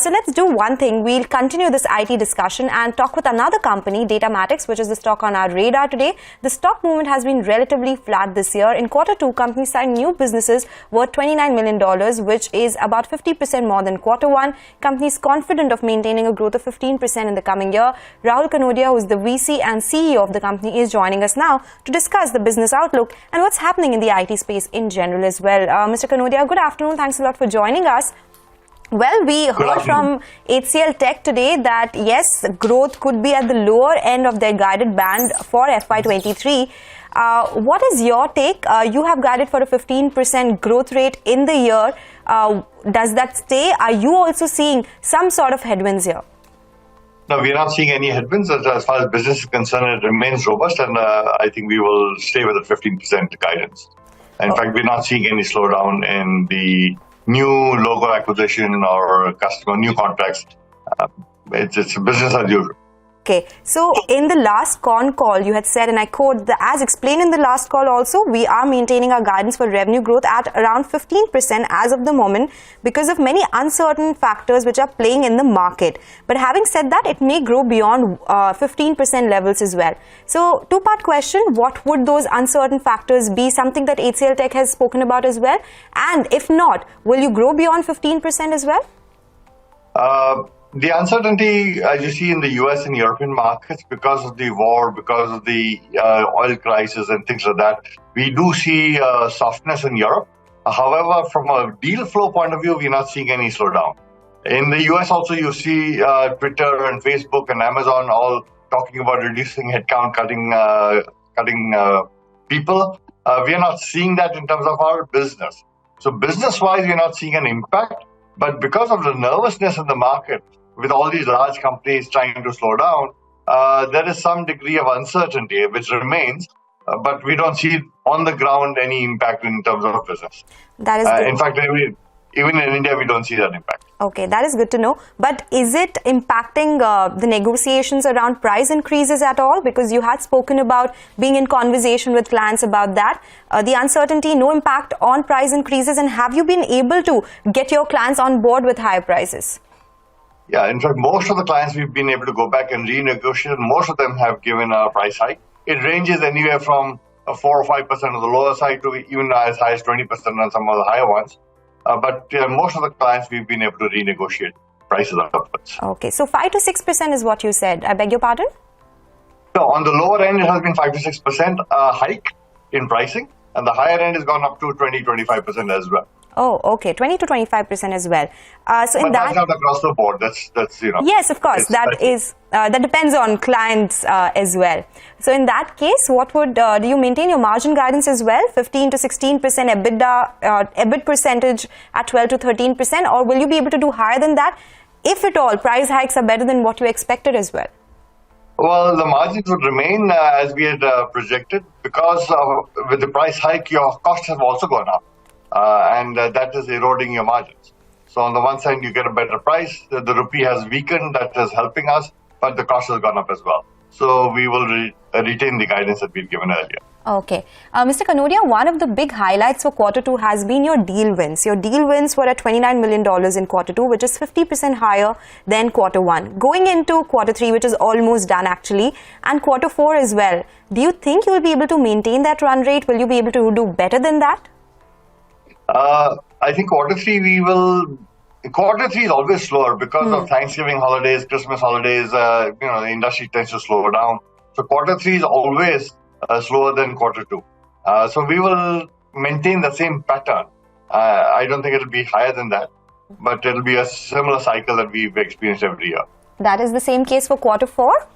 So let's do one thing. We'll continue this IT discussion and talk with another company, Datamatics, which is the stock on our radar today. The stock movement has been relatively flat this year. In Q2, companies signed new businesses worth $29 million, which is about 50% more than Q1. Companies confident of maintaining a growth of 15% in the coming year. Rahul Kanodia, who is the VC and CEO of the company, is joining us now to discuss the business outlook and what's happening in the IT space in general as well. Mr. Kanodia, good afternoon. Thanks a lot for joining us. Well, we heard from HCL Tech today that yes, growth could be at the lower end of their guided band for FY23. What is your take? You have guided for a 15% growth rate in the year. Does that stay? Are you also seeing some sort of headwinds here? No, we are not seeing any headwinds. As far as business is concerned, it remains robust, and I think we will stay with the 15% guidance. In fact, we're not seeing any slowdown in the new logo acquisition or customer new contracts. It's business as usual. Okay, so in the last con call, you had said, and I quote, as explained in the last call also, we are maintaining our guidance for revenue growth at around 15% as of the moment because of many uncertain factors which are playing in the market. But having said that, it may grow beyond 15% levels as well. So two-part question, what would those uncertain factors be? Something that HCL Tech has spoken about as well? And if not, will you grow beyond 15% as well? The uncertainty, as you see in the US and European markets, because of the war, because of the oil crisis and things like that, we do see softness in Europe. However, from a deal flow point of view, we're not seeing any slowdown. In the US also, you see Twitter and Facebook and Amazon all talking about reducing headcount, cutting people. We are not seeing that in terms of our business. So business-wise, we're not seeing an impact. But because of the nervousness in the market, with all these large companies trying to slow down, there is some degree of uncertainty which remains, but we don't see on the ground any impact in terms of business. That is good. In fact, even in India, we don't see that impact. Okay, that is good to know. But is it impacting the negotiations around price increases at all? Because you had spoken about being in conversation with clients about that. The uncertainty, no impact on price increases. And have you been able to get your clients on board with higher prices? Yeah, in fact, most of the clients we've been able to go back and renegotiate. Most of them have given a price hike. It ranges anywhere from 4 or 5% on the lower side to even as high as 20% on some of the higher ones. But most of the clients we've been able to renegotiate prices upwards. Okay, so 5 to 6% is what you said. I beg your pardon? So on the lower end, it has been 5 to 6% hike in pricing, and the higher end has gone up to 20-25% as well. Oh, okay, 20 to 25% as well. So in that's not across the board. That's you know. Yes, of course. That depends on clients as well. So in that case, what would do you maintain your margin guidance as well? 15 to 16% EBITDA, EBIT percentage at 12 to 13%, or will you be able to do higher than that? If at all, price hikes are better than what you expected as well. Well, the margins would remain as we had projected because with the price hike, your costs have also gone up. And that is eroding your margins. So on the one side, you get a better price. The rupee has weakened. That is helping us, but the cost has gone up as well. So we will retain the guidance that we've given earlier. Okay. Mr. Kanodia, one of the big highlights for Q2 has been your deal wins. Your deal wins were at $29 million in Q2, which is 50% higher than Q1. Going into Q3, which is almost done actually, and Q4 as well, do you think you will be able to maintain that run rate? Will you be able to do better than that? I think Q3 is always slower because of Thanksgiving holidays, Christmas holidays. The industry tends to slow down. So Q3 is always slower than Q2. So we will maintain the same pattern. I don't think it'll be higher than that, but it'll be a similar cycle that we've experienced every year. That is the same case for Q4?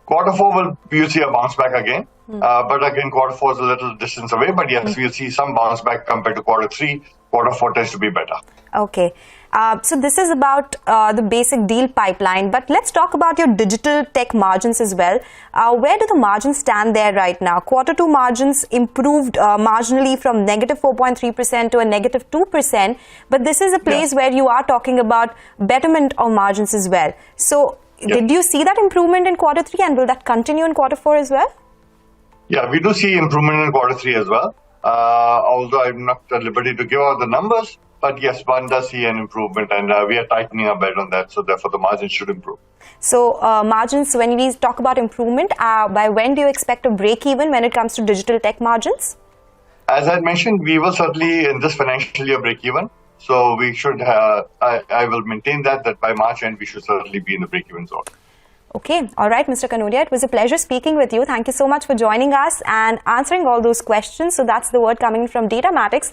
Q4 we'll see a bounce back again. But again, Q4 is a little distance away. But yes, we'll see some bounce back compared to Q3. Q4 tends to be better. Okay. So this is about the basic deal pipeline. But let's talk about your digital tech margins as well. Where do the margins stand there right now? Q2 margins improved marginally from negative 4.3% to a negative 2%. But this is a place where you are talking about betterment of margins as well. So did you see that improvement in Q3 and will that continue in Q4 as well? Yeah, we do see improvement in Q3 as well. Although I'm not at liberty to give out the numbers, But yes, one does see an improvement, and we are tightening our belt on that. So therefore, the margins should improve. So margins, when we talk about improvement, by when do you expect a break even when it comes to digital tech margins? As I mentioned, we will certainly in this financial year break even. So we should, I will maintain that by March end, we should certainly be in the break even zone. Okay. All right, Mr. Kanodia, it was a pleasure speaking with you. Thank you so much for joining us and answering all those questions. So that's the word coming from Datamatics.